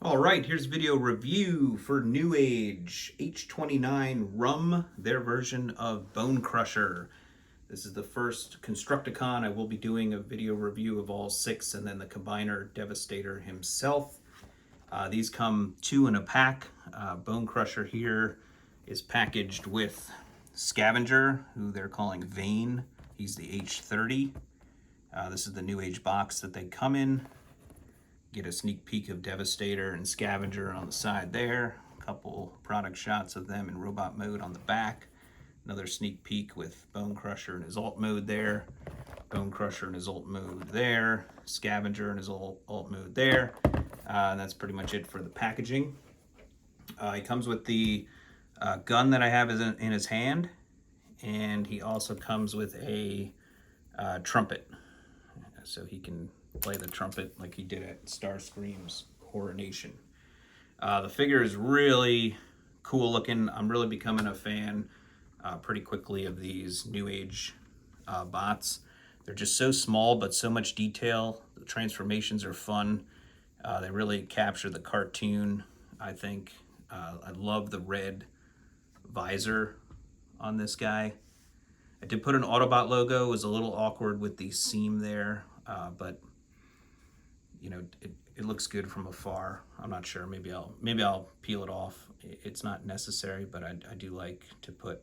All right, here's video review for Newage H29 Rum, their version of Bonecrusher. This is the first Constructicon. I will be doing a video review of all six and then the combiner Devestator himself. These come two in a pack. Bonecrusher here is packaged with Scavenger, who they're calling Vane. He's the H30. This is the Newage box that they come in. Get a sneak peek of Devastator and Scavenger on the side there. A couple product shots of them in robot mode on the back. Another sneak peek with Bonecrusher in his alt mode there. Bonecrusher in his alt mode there. Scavenger in his alt mode there. And that's pretty much it for the packaging. He comes with the gun that I have in his hand. And he also comes with a trumpet. So he can play the trumpet like he did at Starscream's Coronation. The figure is really cool looking. I'm really becoming a fan pretty quickly of these Newage bots. They're just so small but so much detail. The transformations are fun. They really capture the cartoon, I think. I love the red visor on this guy. I did put an Autobot logo. It was a little awkward with the seam there, but you know, it looks good from afar. I'm not sure. Maybe I'll peel it off. It's not necessary, but I do like to put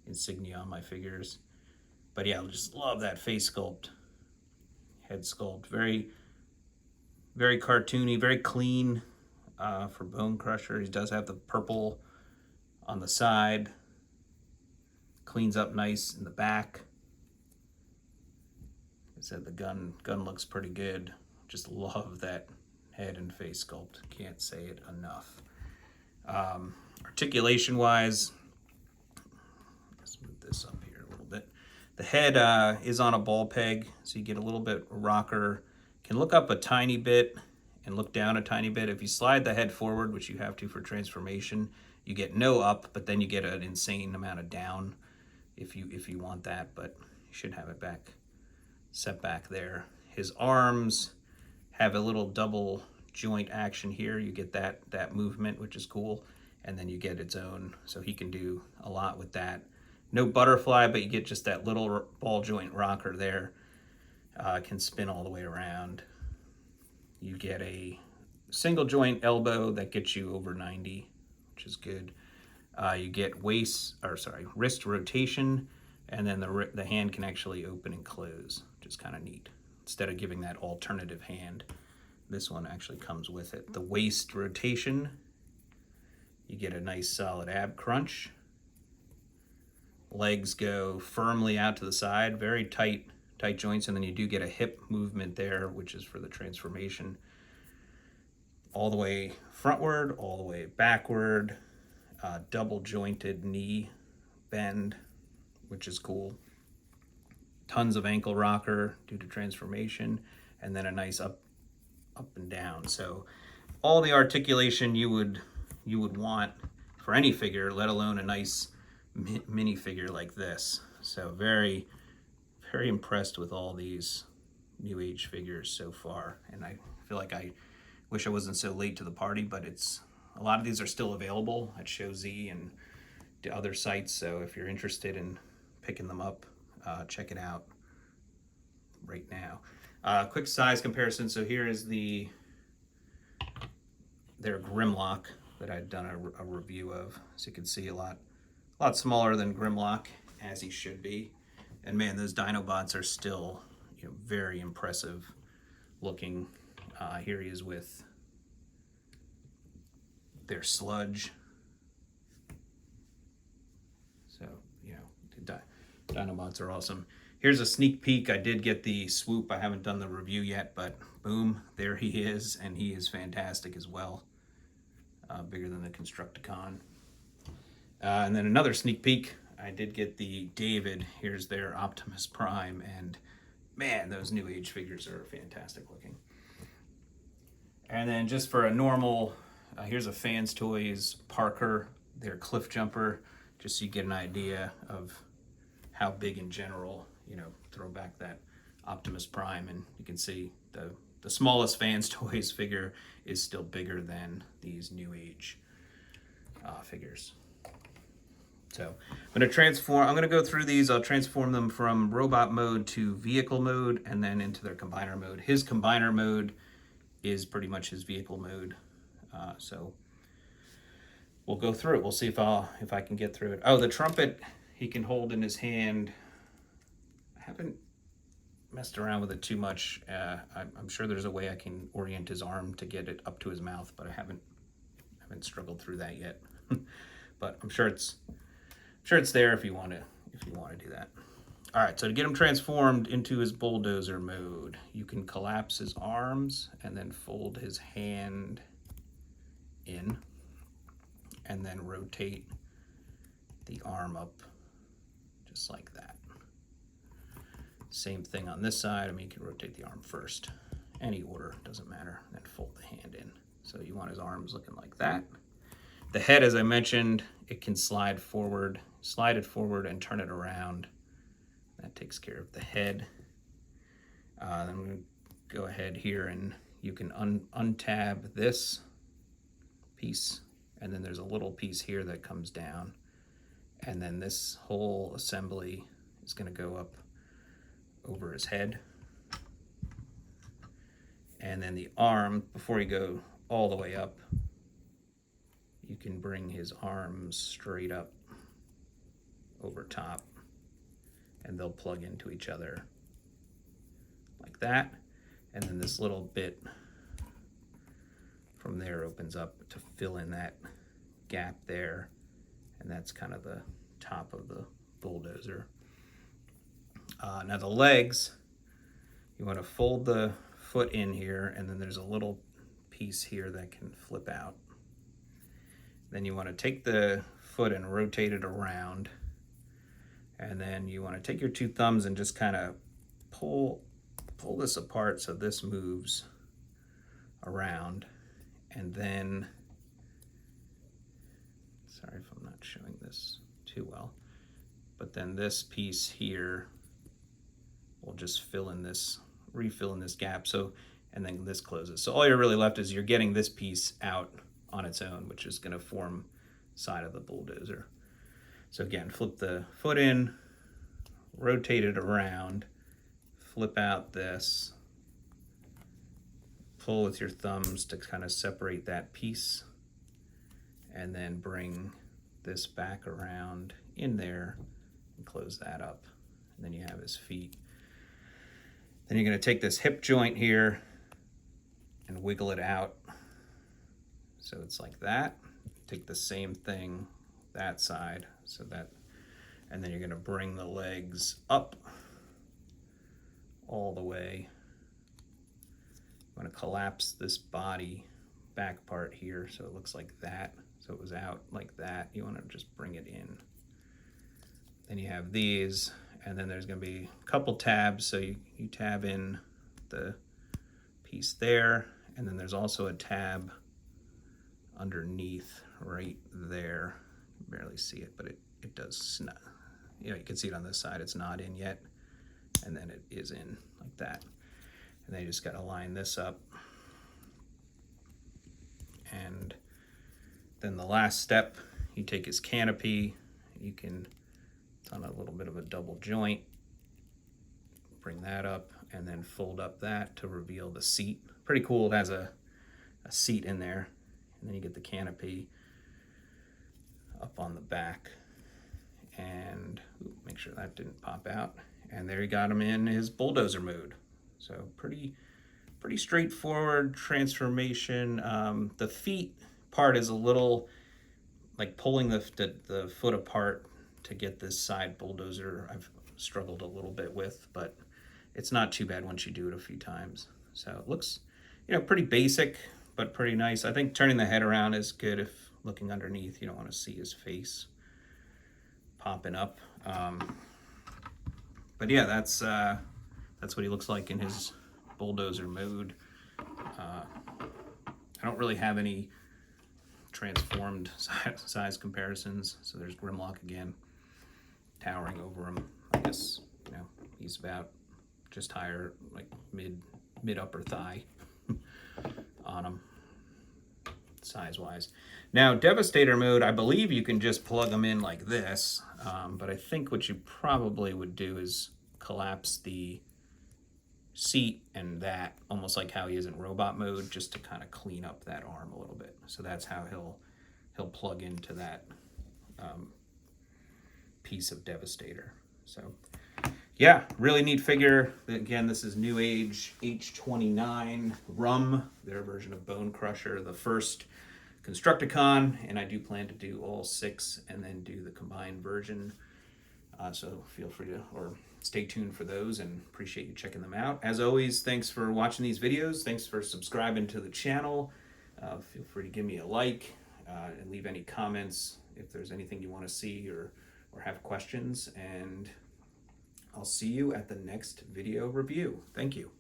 insignia on my figures. But yeah, I just love that face sculpt, head sculpt. Very, very cartoony, very clean for Bonecrusher. He does have the purple on the side. Cleans up nice in the back. Like I said, the gun looks pretty good. Just love that head and face sculpt. Can't say it enough. Articulation wise, let's move this up here a little bit. The head is on a ball peg, so you get a little bit rocker. Can look up a tiny bit and look down a tiny bit. If you slide the head forward, which you have to for transformation, you get no up, but then you get an insane amount of down if you want that, but you should have it back, set back there. His arms have a little double joint action here. You get that movement, which is cool, and then you get its own, so he can do a lot with that. No butterfly, but you get just that little ball joint rocker there. Can spin all the way around. You get a single joint elbow that gets you over 90, which is good. You get wrist rotation, and then the hand can actually open and close, which is kind of neat. Instead of giving that alternative hand, this one actually comes with it. The waist rotation, you get a nice solid ab crunch. Legs go firmly out to the side, very tight joints, and then you do get a hip movement there, which is for the transformation. All the way frontward, all the way backward, double jointed knee bend, which is cool. Tons of ankle rocker due to transformation, and then a nice up and down. So all the articulation you would want for any figure, let alone a nice mini figure like this. So very, very impressed with all these Newage figures so far, and I feel like I wish I wasn't so late to the party, but a lot of these are still available at Show Z and to other sites, so if you're interested in picking them up, check it out right now. Quick size comparison. So here is their Grimlock that I'd done a review of. So you can see a lot smaller than Grimlock, as he should be. And man, those Dinobots are still, very impressive looking. Here he is with their Sludge. So, the Dinobots are awesome. Here's a sneak peek. I did get the swoop. I haven't done the review yet, but boom, there he is, and he is fantastic as well. Bigger than the Constructicon. And then another sneak peek. I did get the David. Here's their Optimus Prime, and man, those Newage figures are fantastic looking. And then just for a normal, here's a Fans Toys Parker, their Cliff Jumper, just so you get an idea of how big in general, throw back that Optimus Prime, and you can see the the smallest Fans Toys figure is still bigger than these Newage figures. So I'm going to go through these. I'll transform them from robot mode to vehicle mode and then into their combiner mode. His combiner mode is pretty much his vehicle mode. So we'll go through it. We'll see if I can get through it. Oh, the trumpet he can hold in his hand. I haven't messed around with it too much. I'm sure there's a way I can orient his arm to get it up to his mouth, but I haven't struggled through that yet. But I'm sure it's there if you want to do that. All right, so to get him transformed into his bulldozer mode, you can collapse his arms and then fold his hand in and then rotate the arm up just like that. Same thing on this side. I mean, you can rotate the arm first. Any order, doesn't matter. Then fold the hand in. So you want his arms looking like that. The head, as I mentioned, it can slide it forward and turn it around. That takes care of the head. Then I'm going to go ahead here and you can untab this piece, and then there's a little piece here that comes down, and then this whole assembly is going to go up over his head. And then the arm, before you go all the way up, you can bring his arms straight up over top, and they'll plug into each other like that. And then this little bit from there opens up to fill in that gap there, and that's kind of the top of the bulldozer. Now the legs, you want to fold the foot in here, and then there's a little piece here that can flip out. Then you want to take the foot and rotate it around, and then you want to take your two thumbs and just kind of pull this apart so this moves around. And then, sorry if I'm not showing this too well, but then this piece here will just refill in this gap. So, and then this closes. So all you're really left is you're getting this piece out on its own, which is going to form side of the bulldozer. So again, flip the foot in, rotate it around, flip out this, pull with your thumbs to kind of separate that piece, and then bring this back around in there and close that up. And then you have his feet. Then you're going to take this hip joint here and wiggle it out. So it's like that. Take the same thing that side, so that, and then you're going to bring the legs up all the way. I'm going to collapse this body back part here so it looks like that. So it was out like that. You want to just bring it in. Then you have these, and then there's going to be a couple tabs. So you tab in the piece there, and then there's also a tab underneath right there. You can barely see it, but it does not. You know, you can see it on this side. It's not in yet, and then it is in like that. And then you just got to line this up. And then the last step, you take his canopy, you can, it's on a little bit of a double joint, bring that up, and then fold up that to reveal the seat. Pretty cool, it has a seat in there. And then you get the canopy up on the back. And make sure that didn't pop out. And there you got him in his bulldozer mode. So pretty straightforward transformation. The feet part is a little like pulling the foot apart to get this side bulldozer. I've struggled a little bit with, but it's not too bad once you do it a few times. So it looks, pretty basic, but pretty nice. I think turning the head around is good if looking underneath. You don't want to see his face popping up. But yeah, that's what he looks like in his bulldozer mode. I don't really have any transformed size comparisons. So there's Grimlock again, towering over him. I guess he's about just higher, like mid mid-upper thigh on them, size-wise. Now, Devastator mode, I believe you can just plug them in like this, but I think what you probably would do is collapse the seat and that, almost like how he is in robot mode, just to kind of clean up that arm a little bit. So that's how he'll plug into that piece of Devastator. So yeah, really neat figure. Again, this is Newage H29 Rum, their version of Bonecrusher, the first Constructicon, and I do plan to do all 6 and then do the combined version. So feel free to, or stay tuned for those, and appreciate you checking them out. As always, thanks for watching these videos. Thanks for subscribing to the channel. Feel free to give me a like and leave any comments if there's anything you want to see or have questions. And I'll see you at the next video review. Thank you.